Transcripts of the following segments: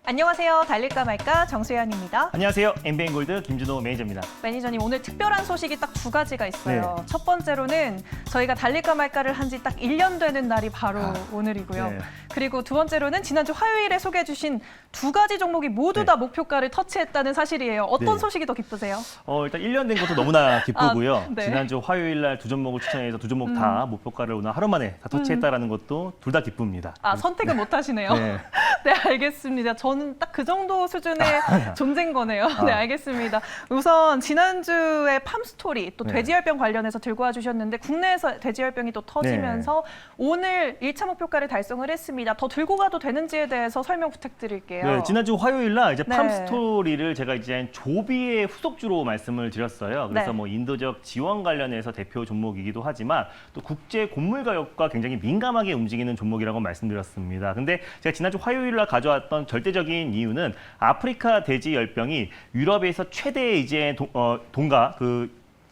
안녕하세요. 달릴까 말까 정수연입니다. 안녕하세요. 엠비엔골드 김준호 매니저입니다. 매니저님, 오늘 특별한 소식이 딱 두 가지가 있어요. 네. 첫 번째로는 저희가 달릴까 말까를 한 지 딱 1년 되는 날이 바로 오늘이고요. 네. 그리고 두 번째로는 지난주 화요일에 소개해 주신 두 가지 종목이 모두 네. 다 목표가를 터치했다는 사실이에요. 어떤 네. 소식이 더 기쁘세요? 일단 1년 된 것도 너무나 기쁘고요. 네. 지난주 화요일 날 두 종목을 추천해서 두 종목 다 목표가를 오늘 하루 만에 다 터치했다라는 것도 둘 다 기쁩니다. 선택은 못 하시네요. 네. 네, 알겠습니다. 저는 딱 그 정도 수준의 존재인 거네요. 네, 알겠습니다. 우선 지난주에 팜스토리, 또 네. 돼지열병 관련해서 들고 와주셨는데 국내에서 돼지열병이 또 터지면서 오늘 1차 목표가를 달성을 했습니다. 더 들고 가도 되는지에 대해서 설명 부탁드릴게요. 네, 지난주 화요일 날 이제 네. 팜스토리를 제가 이제 조비의 후속주로 말씀을 드렸어요. 그래서 네. 뭐 인도적 지원 관련해서 대표 종목이기도 하지만 또 국제 곡물 가격과 굉장히 민감하게 움직이는 종목이라고 말씀드렸습니다. 근데 제가 지난주 화요일 날 가져왔던 절대적인 이유는 아프리카 돼지 열병이 유럽에서 최대 이제 동가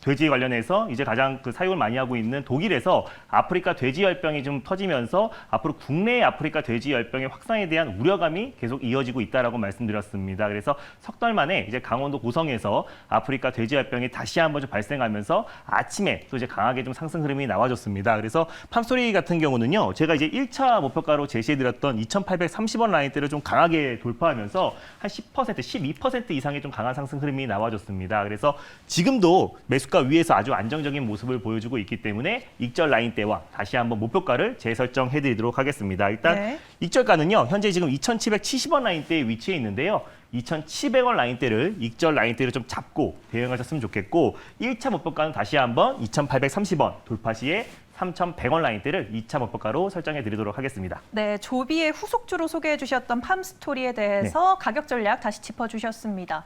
돼지 관련해서 이제 가장 사육을 많이 하고 있는 독일에서 아프리카 돼지 열병이 좀 터지면서 앞으로 국내의 아프리카 돼지 열병의 확산에 대한 우려감이 계속 이어지고 있다라고 말씀드렸습니다. 그래서 석 달 만에 이제 강원도 고성에서 아프리카 돼지 열병이 다시 한번 좀 발생하면서 아침에 또 이제 강하게 좀 상승 흐름이 나와줬습니다. 그래서 팜스토리 같은 경우는요, 제가 이제 1차 목표가로 제시해드렸던 2,830원 라인대를 좀 강하게 돌파하면서 한 10%, 12% 이상의 좀 강한 상승 흐름이 나와줬습니다. 그래서 지금도 매수가 위에서 아주 안정적인 모습을 보여주고 있기 때문에 익절 라인대와 다시 한번 목표가를 재설정해드리도록 하겠습니다. 일단 네. 익절가는요, 현재 지금 2,770원 라인대에 위치해 있는데요. 2,700원 라인대를 익절 라인대를 좀 잡고 대응하셨으면 좋겠고 1차 목표가는 다시 한번 2,830원 돌파 시에 3,100원 라인대를 2차 목표가로 설정해 드리도록 하겠습니다. 네, 조비의 후속주로 소개해 주셨던 팜스토리에 대해서 가격 전략 다시 짚어주셨습니다.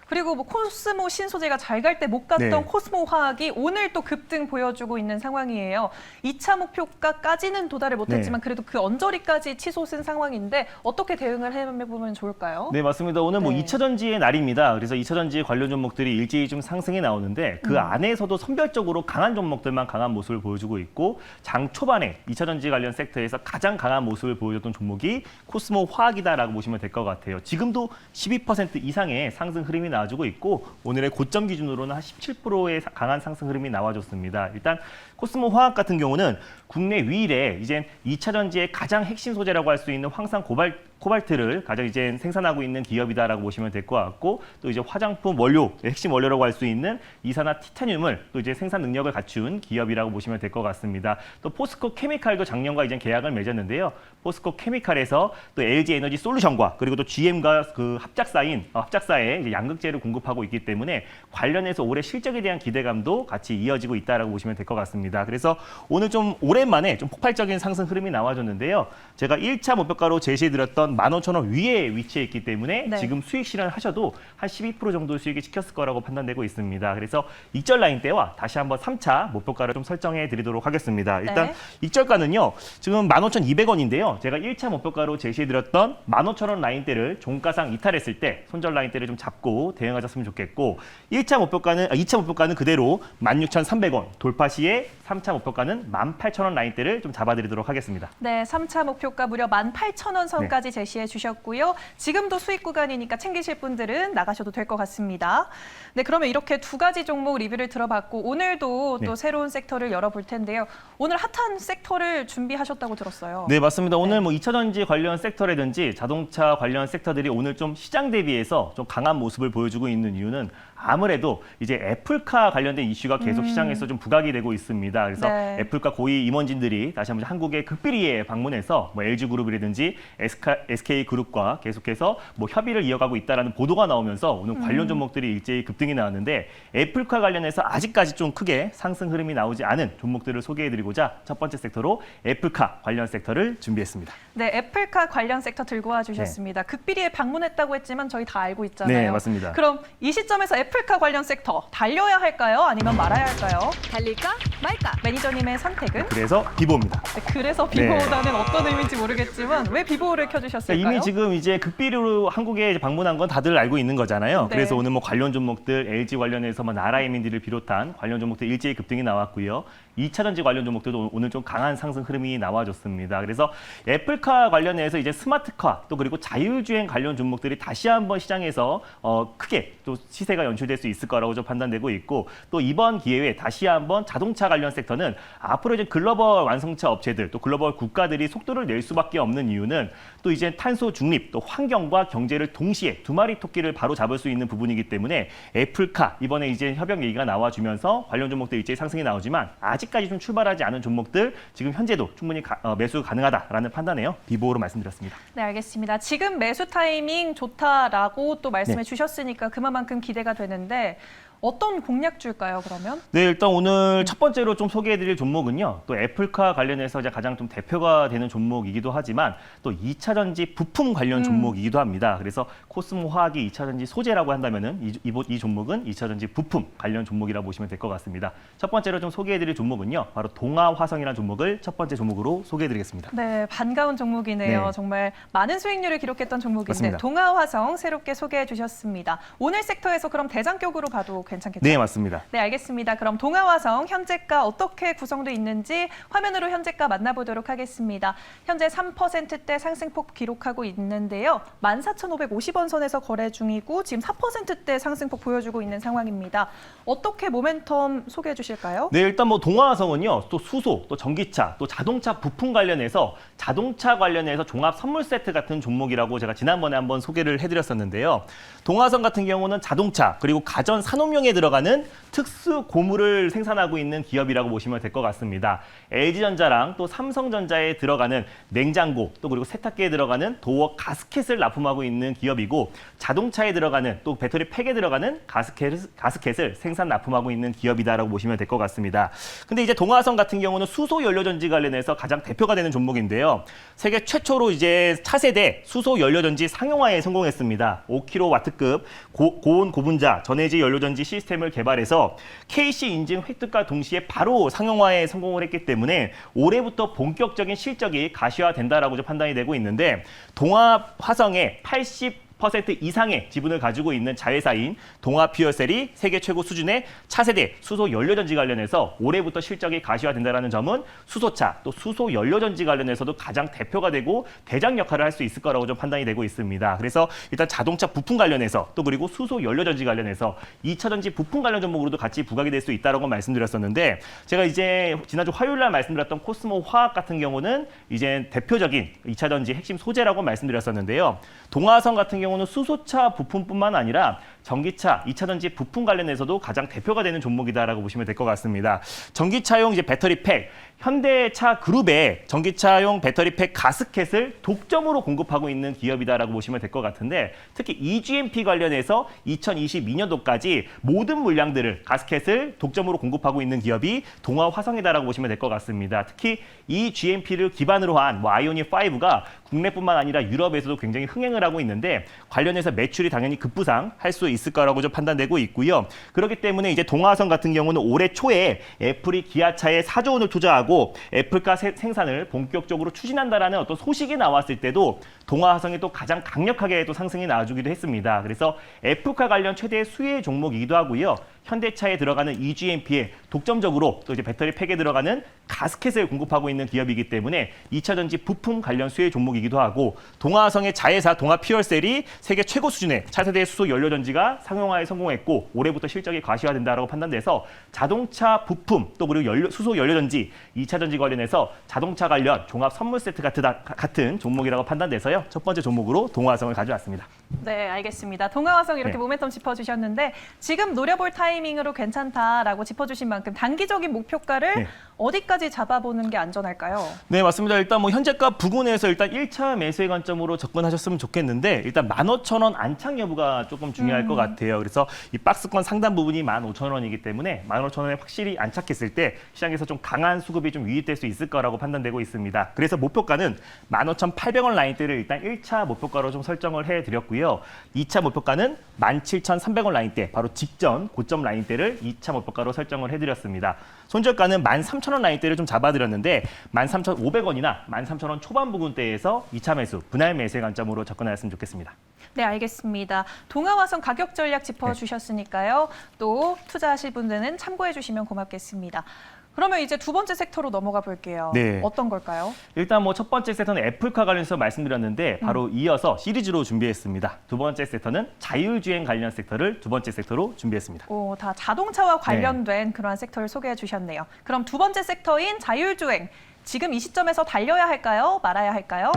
그리고 뭐 코스모 신소재가 잘 갈 때 못 갔던 네. 코스모 화학이 오늘 또 급등 보여주고 있는 상황이에요. 2차 목표가까지는 도달을 못했지만 그래도 그 언저리까지 치솟은 상황인데 어떻게 대응을 해보면 좋을까요? 네, 맞습니다. 오늘 뭐 네. 2차 전지의 날입니다. 그래서 2차 전지 관련 종목들이 일제히 좀 상승이 나오는데 그 안에서도 선별적으로 강한 종목들만 강한 모습을 보여주고 있고 장 초반에 2차 전지 관련 섹터에서 가장 강한 모습을 보여줬던 종목이 코스모 화학이다라고 보시면 될 것 같아요. 지금도 12% 이상의 상승 흐름이 나와주고 있고 오늘의 고점 기준으로는 한 17%의 강한 상승 흐름이 나와줬습니다. 일단 코스모 화학 같은 경우는 국내 유일에 이제 2차 전지의 가장 핵심 소재라고 할 수 있는 황산 코발트를 가장 이제 생산하고 있는 기업이다라고 보시면 될 것 같고 또 이제 화장품 원료, 핵심 원료라고 할 수 있는 이산화 티타늄을 또 이제 생산 능력을 갖춘 기업이라고 보시면 될 것 같습니다. 또 포스코 케미칼도 작년과 이제 계약을 맺었는데요. 포스코 케미칼에서 또 LG 에너지 솔루션과 그리고 또 GM과 합작사에 이제 양극재를 공급하고 있기 때문에 관련해서 올해 실적에 대한 기대감도 같이 이어지고 있다라고 보시면 될 것 같습니다. 그래서 오늘 좀 오랜만에 좀 폭발적인 상승 흐름이 나와줬는데요. 제가 1차 목표가로 제시해드렸던 15,000원 위에 위치해 있기 때문에 네. 지금 수익 실현을 하셔도 한 12% 정도 수익이 찍혔을 거라고 판단되고 있습니다. 그래서 익절 라인대와 다시 한번 3차 목표가를 좀 설정해 드리도록 하겠습니다. 일단 네. 익절가는요. 지금 15,200원인데요. 제가 1차 목표가로 제시해드렸던 15,000원 라인대를 종가상 이탈했을 때 손절 라인대를 좀 잡고 대응하셨으면 좋겠고 2차 목표가는 그대로 16,300원 돌파 시에 3차 목표가는 18,000원 라인대를 좀 잡아드리도록 하겠습니다. 네, 3차 목표가 무려 18,000원 선까지 제시해 주셨고요. 지금도 수익 구간이니까 챙기실 분들은 나가셔도 될 것 같습니다. 네, 그러면 이렇게 두 가지 종목 리뷰를 들어봤고 오늘도 또 새로운 섹터를 열어볼 텐데요. 오늘 핫한 섹터를 준비하셨다고 들었어요. 네, 맞습니다. 오늘 뭐 2차 전지 관련 섹터라든지 자동차 관련 섹터들이 오늘 좀 시장 대비해서 좀 강한 모습을 보여주고 있는 이유는 아무래도 이제 애플카 관련된 이슈가 계속 시장에서 좀 부각이 되고 있습니다. 그래서 네. 애플카 고위 임원진들이 다시 한번 한국의 극비리에 방문해서 뭐 LG그룹이라든지 SK그룹과 계속해서 뭐 협의를 이어가고 있다라는 보도가 나오면서 오늘 관련 종목들이 일제히 급등이 나왔는데 애플카 관련해서 아직까지 좀 크게 상승 흐름이 나오지 않은 종목들을 소개해드리고자 첫 번째 섹터로 애플카 관련 섹터를 준비했습니다. 네, 애플카 관련 섹터 들고 와주셨습니다. 극비리에 방문했다고 했지만 저희 다 알고 있잖아요. 네, 맞습니다. 그럼 이 시점에서 애플카 관련 섹터 달려야 할까요? 아니면 말아야 할까요? 달릴까 말까? 매니저님의 선택은? 그래서 비보입니다. 네, 그래서 비보다는 어떤 의미인지 모르겠지만 왜 비보를 켜주셨을까요? 이미 지금 이제 극비리로 한국에 이제 방문한 건 다들 알고 있는 거잖아요. 네. 그래서 오늘 뭐 관련 종목들 LG 관련해서 뭐 나라에민디를 비롯한 관련 종목들 일제히 급등이 나왔고요. 2차전지 관련 종목들도 오늘 좀 강한 상승 흐름이 나와줬습니다. 그래서 애플카 관련해서 이제 스마트카 또 그리고 자율주행 관련 종목들이 다시 한번 시장에서 크게 또 시세가 연출될 수 있을 거라고 좀 판단되고 있고 또 이번 기회에 다시 한번 자동차 관련 섹터는 앞으로 이제 글로벌 완성차 업체들 또 글로벌 국가들이 속도를 낼 수밖에 없는 이유는 또 이제 탄소 중립 또 환경과 경제를 동시에 두 마리 토끼를 바로 잡을 수 있는 부분이기 때문에 애플카 이번에 이제 협약 얘기가 나와주면서 관련 종목들 일제히 상승이 나오지만 아직까지 좀 출발하지 않은 종목들 지금 현재도 충분히 매수 가능하다라는 판단이에요. 비보로 말씀드렸습니다. 네, 알겠습니다. 지금 매수 타이밍 좋다라고 또 말씀해 주셨으니까 그만큼 기대가 되는데 어떤 공략줄까요, 그러면? 네, 일단 오늘 첫 번째로 좀 소개해드릴 종목은요. 또 애플카 관련해서 이제 가장 좀 대표가 되는 종목이기도 하지만 또 2차전지 부품 관련 종목이기도 합니다. 그래서 코스모 화학이 2차전지 소재라고 한다면은 이 종목은 2차전지 부품 관련 종목이라고 보시면 될 것 같습니다. 첫 번째로 좀 소개해드릴 종목은요. 바로 동아화성이라는 종목을 첫 번째 종목으로 소개해드리겠습니다. 네, 반가운 종목이네요. 네. 정말 많은 수익률을 기록했던 종목인데 맞습니다. 동아화성 새롭게 소개해 주셨습니다. 오늘 섹터에서 그럼 대장격으로 가도 괜찮겠죠? 네, 맞습니다. 네, 알겠습니다. 그럼 동아화성 현재가 어떻게 구성돼 있는지 화면으로 현재가 만나보도록 하겠습니다. 현재 3%대 상승폭 기록하고 있는데요. 14,550원 선에서 거래 중이고 지금 4%대 상승폭 보여주고 있는 상황입니다. 어떻게 모멘텀 소개해 주실까요? 네, 일단 뭐 동아화성은요, 또 수소, 또 전기차, 또 자동차 부품 관련해서 자동차 관련해서 종합 선물 세트 같은 종목이라고 제가 지난번에 한번 소개를 해드렸었는데요. 동아화성 같은 경우는 자동차 그리고 가전 산업용에 들어가는 특수 고무를 생산하고 있는 기업이라고 보시면 될 것 같습니다. LG전자랑 또 삼성전자에 들어가는 냉장고 또 그리고 세탁기에 들어가는 도어 가스켓을 납품하고 있는 기업이고 자동차에 들어가는 또 배터리 팩에 들어가는 가스켓을 생산 납품하고 있는 기업이다라고 보시면 될 것 같습니다. 근데 이제 동아화성 같은 경우는 수소 연료전지 관련해서 가장 대표가 되는 종목인데요. 세계 최초로 이제 차세대 수소 연료전지 상용화에 성공했습니다. 5kW급 고온 고분자 전해질 연료전지 시스템을 개발해서 KC 인증 획득과 동시에 바로 상용화에 성공을 했기 때문에 올해부터 본격적인 실적이 가시화된다라고 판단이 되고 있는데 동아화성의 80% 이상의 지분을 가지고 있는 자회사인 동아퓨어셀이 세계 최고 수준의 차세대 수소 연료전지 관련해서 올해부터 실적이 가시화된다는 점은 수소차 또 수소 연료전지 관련해서도 가장 대표가 되고 대장 역할을 할 수 있을 거라고 좀 판단이 되고 있습니다. 그래서 일단 자동차 부품 관련해서 또 그리고 수소 연료전지 관련해서 2차전지 부품 관련 종목으로도 같이 부각이 될 수 있다라고 말씀드렸었는데 제가 이제 지난주 화요일 날 말씀드렸던 코스모 화학 같은 경우는 이제 대표적인 2차전지 핵심 소재라고 말씀드렸었는데요. 동아화성 같은 경우는 수소차 부품뿐만 아니라 전기차, 2차전지 부품 관련해서도 가장 대표가 되는 종목이다라고 보시면 될 것 같습니다. 전기차용 이제 배터리 팩, 현대차 그룹의 전기차용 배터리 팩 가스켓을 독점으로 공급하고 있는 기업이다라고 보시면 될 것 같은데 특히 EGMP 관련해서 2022년도까지 모든 물량들을 가스켓을 독점으로 공급하고 있는 기업이 동아화성이다라고 보시면 될 것 같습니다. 특히 EGMP를 기반으로 한 아이오닉 5가 국내뿐만 아니라 유럽에서도 굉장히 흥행을 하고 있는데 관련해서 매출이 당연히 급부상할 수 있을 거라고 좀 판단되고 있고요. 그렇기 때문에 이제 동아화성 같은 경우는 올해 초에 애플이 기아차에 4조 원을 투자하고 애플카 생산을 본격적으로 추진한다라는 어떤 소식이 나왔을 때도 동아화성이 또 가장 강력하게 또 상승이 나와주기도 했습니다. 그래서 애플카 관련 최대 수혜 종목이기도 하고요. 현대차에 들어가는 EGMP에 독점적으로 또 이제 배터리 팩에 들어가는 가스켓을 공급하고 있는 기업이기 때문에 2차전지 부품 관련 수혜 종목이기도 하고 동아화성의 자회사 동아퓨어셀이 세계 최고 수준의 차세대 수소 연료전지가 상용화에 성공했고 올해부터 실적이 가시화된다라고 판단돼서 자동차 부품 또 그리고 수소 연료전지 2차전지 관련해서 자동차 관련 종합 선물 세트 같은 종목이라고 판단돼서요. 첫 번째 종목으로 동아화성을 가져왔습니다. 네, 알겠습니다. 동아화성 이렇게 네. 모멘텀 짚어주셨는데 지금 노려볼 타이밍으로 괜찮다라고 짚어주신 만큼 단기적인 목표가를 네. 어디까지 잡아보는 게 안전할까요? 네, 맞습니다. 일단 뭐 현재가 부근에서 일단 1차 매수의 관점으로 접근하셨으면 좋겠는데 일단 15,000원 안착 여부가 조금 중요할 것 같아요. 그래서 이 박스권 상단 부분이 15,000원이기 때문에 15,000원에 확실히 안착했을 때 시장에서 좀 강한 수급이 좀 유입될 수 있을 거라고 판단되고 있습니다. 그래서 목표가는 15,800원 라인대를 일단 1차 목표가로 좀 설정을 해드렸고요. 2차 목표가는 17,300원 라인대, 바로 직전 고점 라인대를 2차 목표가로 설정을 해드렸습니다. 손절가는 13,000원 라인대를 좀 잡아드렸는데 13,500원이나 13,000원 초반 부근대에서 2차 매수, 분할 매수의 관점으로 접근하였으면 좋겠습니다. 네, 알겠습니다. 동아화성 가격 전략 짚어주셨으니까요. 또 투자하실 분들은 참고해 주시면 고맙겠습니다. 그러면 이제 두 번째 섹터로 넘어가 볼게요. 네. 어떤 걸까요? 일단 뭐 첫 번째 섹터는 애플카 관련해서 말씀드렸는데 바로 이어서 시리즈로 준비했습니다. 두 번째 섹터는 자율주행 관련 섹터를 두 번째 섹터로 준비했습니다. 오, 다 자동차와 관련된 그러한 섹터를 소개해 주셨네요. 그럼 두 번째 섹터인 자율주행. 지금 이 시점에서 달려야 할까요? 말아야 할까요?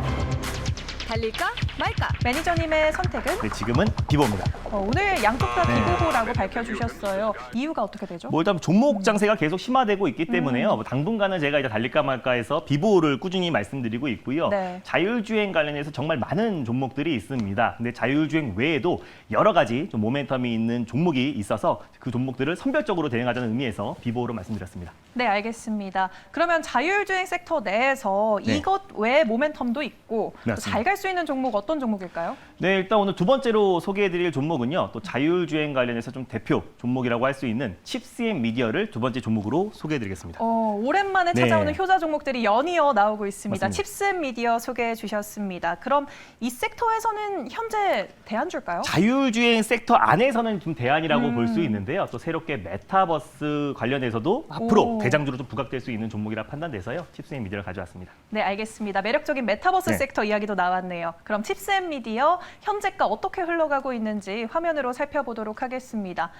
달릴까 말까? 매니저님의 선택은? 네, 지금은 비보입니다. 오늘 양쪽 다 네. 비보고라고 밝혀주셨어요. 이유가 어떻게 되죠? 뭐 일단 종목 장세가 계속 심화되고 있기 때문에요. 뭐 당분간은 제가 이제 달릴까 말까해서 비보를 꾸준히 말씀드리고 있고요. 네. 자율주행 관련해서 정말 많은 종목들이 있습니다. 근데 자율주행 외에도 여러 가지 좀 모멘텀이 있는 종목이 있어서 그 종목들을 선별적으로 대응하자는 의미에서 비보로 말씀드렸습니다. 네, 알겠습니다. 그러면 자율주행 sek터 내에서 네. 이것 외에 모멘텀도 있고 맞습니다. 잘 갈 수 있는 종목 어떤 종목일까요? 네, 일단 오늘 두 번째로 소개해드릴 종목은요. 또 자율주행 관련해서 좀 대표 종목이라고 할 수 있는 칩스앤 미디어를 두 번째 종목으로 소개해드리겠습니다. 오랜만에 네. 찾아오는 효자 종목들이 연이어 나오고 있습니다. 맞습니다. 칩스앤미디어 소개해 주셨습니다. 그럼 이 섹터에서는 현재 대안줄까요? 자율주행 섹터 안에서는 좀 대안이라고 볼 수 있는데요. 또 새롭게 메타버스 관련해서도 앞으로 오. 대장주로 좀 부각될 수 있는 종목이라 판단돼서요. 칩스앤 미디어를 가져왔습니다. 네, 알겠습니다. 매력적인 메타버스 네. 섹터 이야기도 나왔네요. 그럼 칩스앤미디어 현재가 어떻게 흘러가고 있는지 화면으로 살펴보도록 하겠습니다.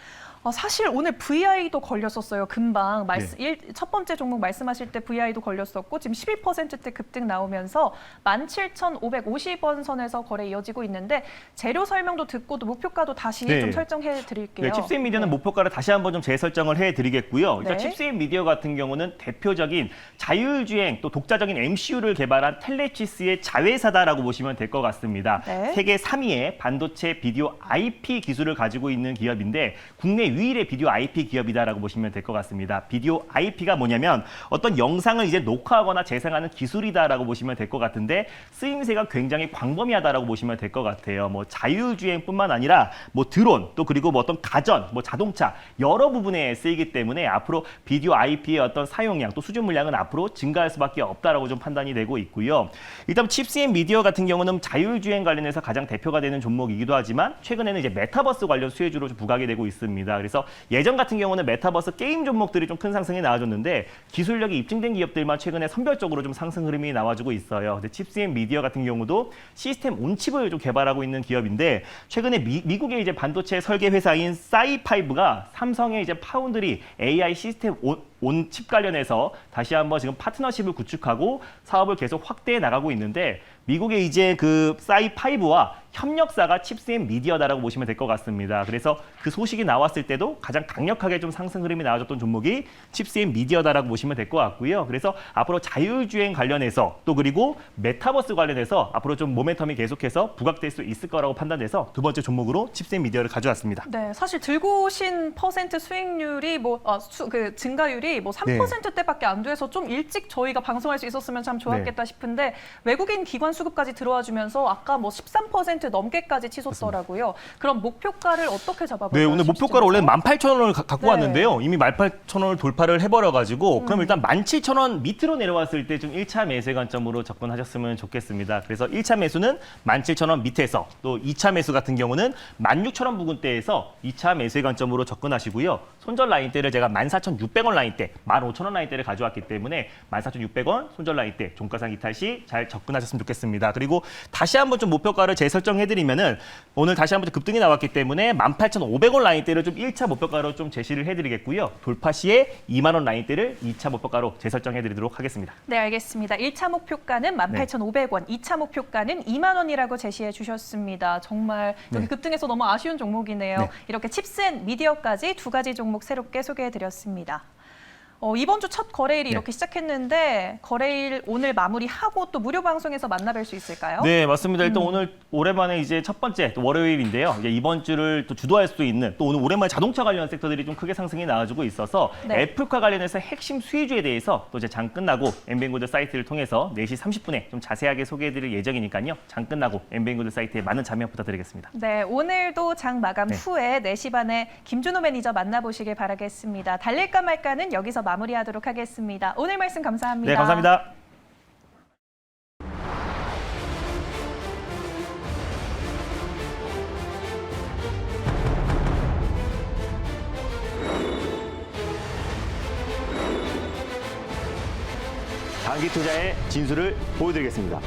사실 오늘 VI도 걸렸었어요. 금방 첫 번째 종목 말씀하실 때 VI도 걸렸었고 지금 11%대 급등 나오면서 17,550원 선에서 거래 이어지고 있는데 재료 설명도 듣고 또 목표가도 다시 네. 좀 설정해 드릴게요. 네, 칩스앤 미디어는 목표가를 다시 한번 좀 재설정을 해드리겠고요. 일단 네. 칩스앤 미디어 같은 경우는 대표적인 자율주행 또 독자적인 MCU를 개발한 텔레치스의 자회사다라고 보시면 될 것 같습니다. 네. 세계 3위의 반도체 비디오 IP 기술을 가지고 있는 기업인데 국내 유일의 비디오 IP 기업이다라고 보시면 될 것 같습니다. 비디오 IP가 뭐냐면 어떤 영상을 이제 녹화하거나 재생하는 기술이다라고 보시면 될 것 같은데 쓰임새가 굉장히 광범위하다라고 보시면 될 것 같아요. 뭐 자율주행뿐만 아니라 뭐 드론 또 그리고 뭐 어떤 가전, 뭐 자동차 여러 부분에 쓰이기 때문에 앞으로 비디오 IP의 어떤 사용량 또 수준 물량은 앞으로 증가할 수밖에 없다라고 좀 판단이 되고 있고요. 일단 칩스앤 미디어 같은 경우는 자율주행 관련해서 가장 대표가 되는 종목이기도 하지만 최근에는 이제 메타버스 관련 수혜주로 좀 부각이 되고 있습니다. 그래서 예전 같은 경우는 메타버스 게임 종목들이 좀 큰 상승이 나와줬는데 기술력이 입증된 기업들만 최근에 선별적으로 좀 상승 흐름이 나와주고 있어요. 근데 칩스앤 미디어 같은 경우도 시스템 온칩을 좀 개발하고 있는 기업인데 최근에 미국의 이제 반도체 설계 회사인 사이5가 삼성의 이제 파운드리 AI 시스템 온칩 관련해서 다시 한번 지금 파트너십을 구축하고 사업을 계속 확대해 나가고 있는데 미국의 이제 그 사이5와 협력사가 칩스앤 미디어다라고 보시면 될 것 같습니다. 그래서 그 소식이 나왔을 때도 가장 강력하게 좀 상승 흐름이 나와줬던 종목이 칩스앤 미디어다라고 보시면 될 것 같고요. 그래서 앞으로 자율주행 관련해서 또 그리고 메타버스 관련해서 앞으로 좀 모멘텀이 계속해서 부각될 수 있을 거라고 판단돼서 두 번째 종목으로 칩스앤 미디어를 가져왔습니다. 네, 사실 들고 오신 퍼센트 수익률이 그 증가율이 뭐 3%대밖에 안 돼서 좀 일찍 저희가 방송할 수 있었으면 참 좋았겠다 싶은데 외국인 기관 수급까지 들어와 주면서 아까 뭐 13% 넘게까지 치솟더라고요. 그럼 목표가를 어떻게 잡아볼까요? 네, 오늘 목표가를 원래 18,000원을 갖고 네. 왔는데요. 이미 18,000원을 돌파를 해버려가지고 그럼 일단 17,000원 밑으로 내려왔을 때 좀 1차 매수의 관점으로 접근하셨으면 좋겠습니다. 그래서 1차 매수는 17,000원 밑에서 또 2차 매수 같은 경우는 16,000원 부근대에서 2차 매수의 관점으로 접근하시고요. 손절 라인대를 제가 14,600원 라인대, 15,000원 라인대를 가져왔기 때문에 14,600원 손절 라인대 종가상 이탈 시 잘 접근하셨으면 좋겠습니다. 그리고 다시 한번 좀 목표가를 재설정해드리면은 오늘 다시 한번 급등이 나왔기 때문에 18,500원 라인대를 좀 1차 목표가로 좀 제시를 해드리겠고요. 돌파 시에 2만 원 라인대를 2차 목표가로 재설정해드리도록 하겠습니다. 네, 알겠습니다. 1차 목표가는 18,500원, 2차 목표가는 2만 원이라고 제시해 주셨습니다. 정말 여기 급등해서 너무 아쉬운 종목이네요. 네. 이렇게 칩스앤 미디어까지 두 가지 종목 새롭게 소개해 드렸습니다. 이번 주 첫 거래일이 이렇게 시작했는데 거래일 오늘 마무리하고 또 무료 방송에서 만나뵐 수 있을까요? 네, 맞습니다. 일단 오늘 오랜만에 이제 첫 번째 또 월요일인데요. 이제 이번 주를 또 주도할 수 있는 또 오늘 오랜만에 자동차 관련 섹터들이 좀 크게 상승이 나와주고 있어서 네. 애플카 관련해서 핵심 수혜주에 대해서 또 이제 장 끝나고 엠뱅고드 사이트를 통해서 4시 30분에 좀 자세하게 소개해드릴 예정이니까요. 장 끝나고 엠뱅고드 사이트에 많은 참여 부탁드리겠습니다. 네, 오늘도 장 마감 네. 후에 4시 반에 김준호 매니저 만나보시길 바라겠습니다. 달릴까 말까는 여기서 마무리하도록 하겠습니다. 오늘 말씀 감사합니다. 네, 감사합니다. 장기 투자의 진수를 보여드리겠습니다.